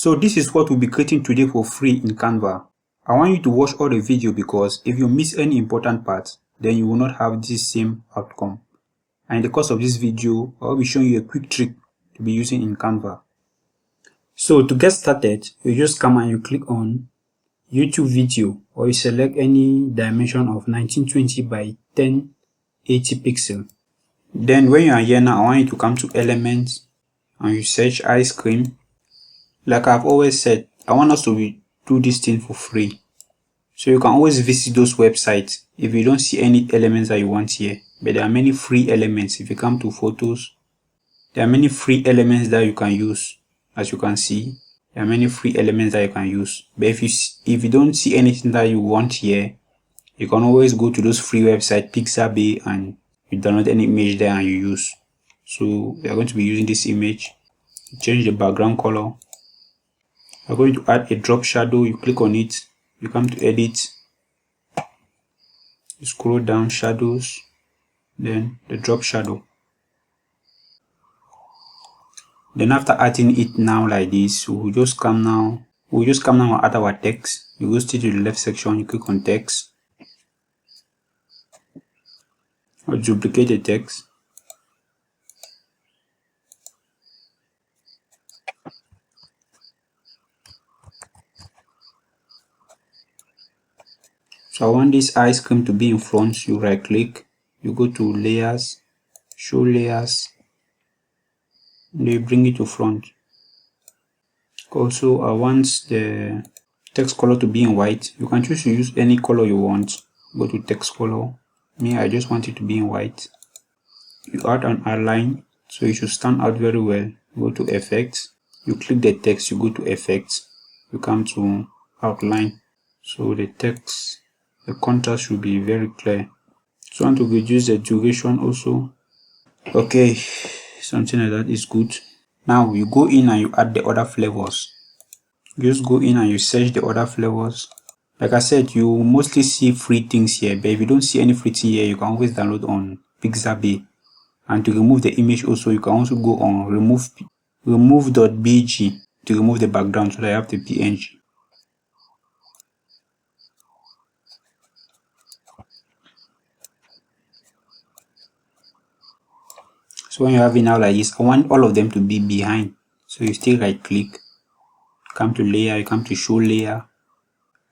So this is what we'll be creating today for free in Canva. I want you to watch all the video because if you miss any important part, then you will not have this same outcome. And in the course of this video, I will be showing you a quick trick to be using in Canva. So to get started, you just come and you click on YouTube video, or you select any dimension of 1920 by 1080 pixel. Then when you are here now, I want you to come to elements and you search ice cream. Like I've always said, I want us to do this thing for free. So you can always visit those websites if you don't see any elements that you want here. But there are many free elements. If you come to photos, there are many free elements that you can use. As you can see, there are many free elements that you can use. But if you don't see anything that you want here, you can always go to those free websites, Pixabay, and you download any image there and you use. So we are going to be using this image. Change the background color. We're going to add a drop shadow. You click on it, you come to edit, you scroll down shadows, then the drop shadow. Then after adding it now like this, we'll just come now and add our text. You go straight to the left section, you click on text, or duplicate the text. So I want this ice cream to be in front. You right click, you go to layers, show layers, and you bring it to front. Also, I want the text color to be in white. You can choose to use any color you want. Go to text color. Me, I just want it to be in white. You add an outline, so it should stand out very well. Go to effects. You click the text, you go to effects. You come to outline. So the text, the contrast should be very clear. So I want to reduce the duration also. Okay, something like that is good. Now you go in and you add the other flavors. Just go in and you search the other flavors. Like I said, you mostly see free things here, but if you don't see any free thing here, you can always download on Pixabay. And to remove the image also, you can also go on remove.bg to remove the background so that you have the PNG. So when you have it now like this, I want all of them to be behind. So you still right click, come to layer, you come to show layer.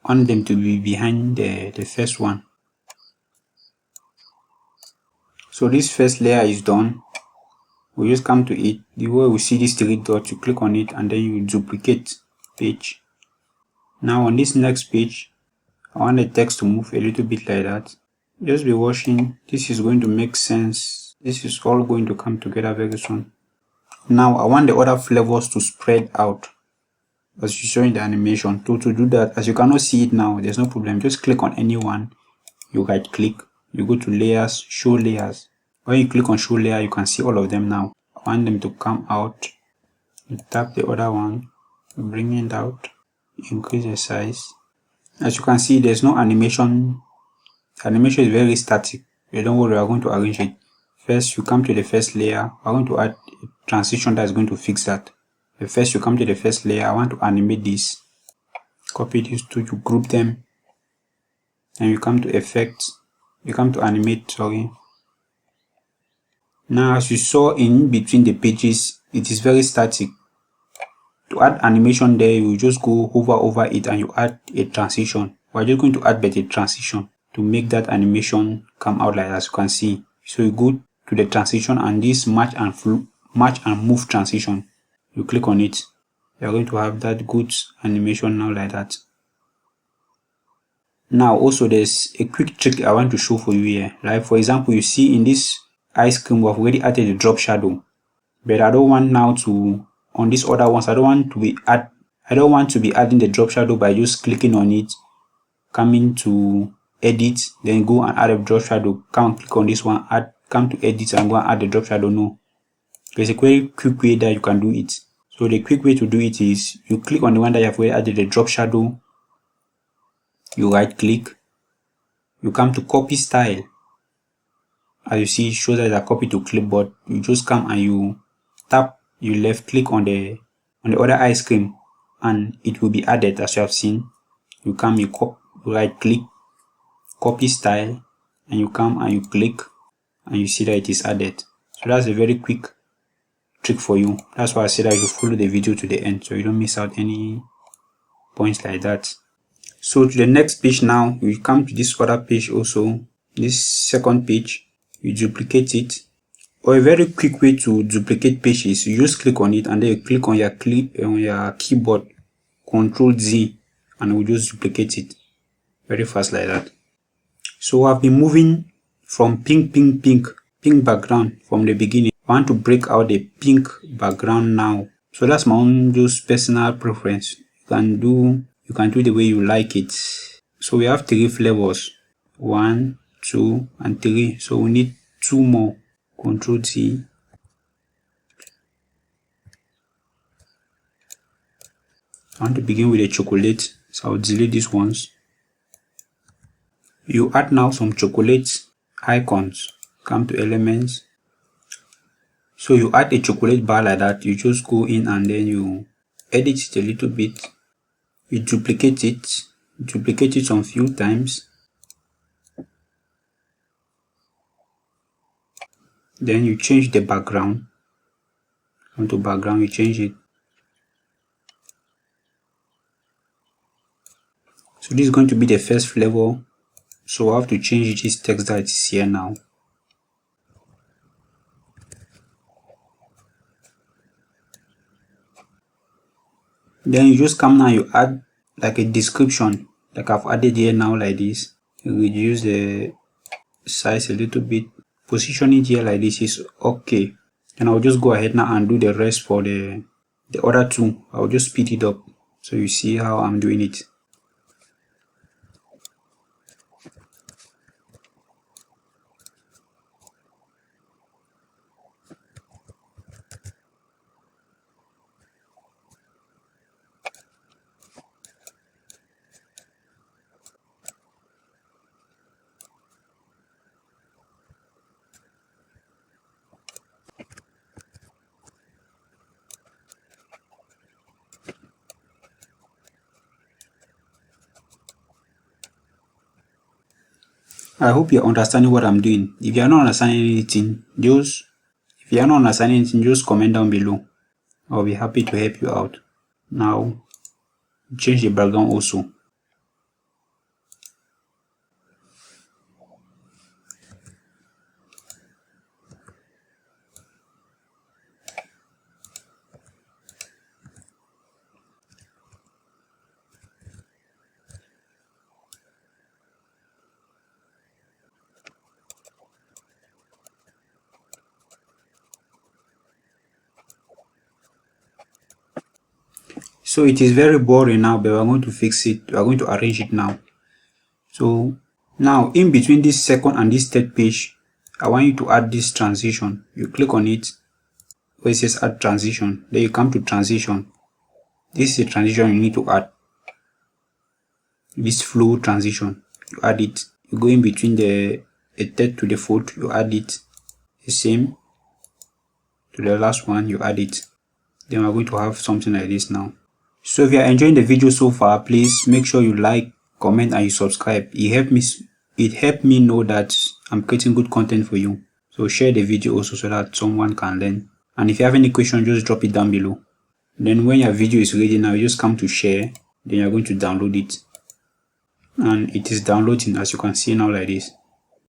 I want them to be behind the first one. So this first layer is done. We just come to it. The way we see these three dots, you click on it and then you duplicate page. Now on this next page, I want the text to move a little bit like that. Just be watching. This is going to make sense. This is all going to come together very soon. Now I want the other flavors to spread out as you saw in the animation. To do that, as you cannot see it now, there's no problem. Just click on any one. You right click. You go to layers, show layers. When you click on show layer, you can see all of them now. I want them to come out. You tap the other one, you bring it out, increase the size. As you can see, there's no animation. The animation is very static. But don't worry, we are going to arrange it. First, you come to the first layer. I'm going to add a transition that is going to fix that. But first, you come to the first layer. I want to animate this. Copy these two, you group them. And you come to effects. You come to animate, sorry. Now, as you saw in between the pages, it is very static. To add animation there, you just go hover over it and you add a transition. We're just going to add better transition to make that animation come out like as you can see. So you go to the transition and this match and move transition. You click on it. You're going to have that good animation now like that. Now also there's a quick trick I want to show for you here. Like for example, you see in this ice cream we have already added a drop shadow, but I don't want now to on these other ones. I don't want to be adding the drop shadow by just clicking on it, coming to edit, then go and add a drop shadow. Come and click on this one, come to edit and go and add the drop shadow. No, there's a very quick way that you can do it. So the quick way to do it is you click on the one that you have already added the drop shadow. You right click, you come to copy style. As you see, it shows that it's a copy to clipboard. You just come and you tap, you left click on the other ice cream and it will be added. As you have seen, you come, you right click, copy style, and you come and you click and you see that it is added. So that's a very quick trick for you. That's why I said that you follow the video to the end so you don't miss out any points like that. So to the next page now, you come to this other page also, this second page, you duplicate it. Or a very quick way to duplicate pages, you just click on it and then you click on your keyboard, Ctrl Z, and it will just duplicate it very fast like that. So I've been moving from pink background from the beginning. I want to break out the pink background now. So that's my own just personal preference. You can do the way you like it. So we have 3 flavors, 1, 2, and 3. So we need 2 more. Ctrl T. I want to begin with a chocolate, so I'll delete these ones. You add now some chocolate icons. Come to elements. So you add a chocolate bar like that. You just go in and then you edit it a little bit. You duplicate it some few times. Then you change the background. Onto background, you change it. So this is going to be the first flavor. So I have to change this text that is here now. Then you just come now, you add like a description, like I've added here now like this. You reduce the size a little bit. Position it here like this is okay. And I'll just go ahead now and do the rest for the other 2. I'll just speed it up so you see how I'm doing it. I hope you're understanding what I'm doing. If you're not understanding anything, just comment down below. I'll be happy to help you out. Now, change the background also. So it is very boring now, but we're going to fix it. We're going to arrange it now. So now in between this second and this third page, I want you to add this transition. You click on it where it says add transition. Then you come to transition. This is a transition you need to add. This flow transition. You add it. You go in between the third to the fourth. You add it. The same to the last one. You add it. Then we're going to have something like this now. So if you are enjoying the video so far, please make sure you like, comment, and you subscribe. It helped me know that I'm creating good content for you. So share the video also so that someone can learn. And if you have any question, just drop it down below. Then when your video is ready now, you just come to share. Then you're going to download it. And it is downloading, as you can see now like this.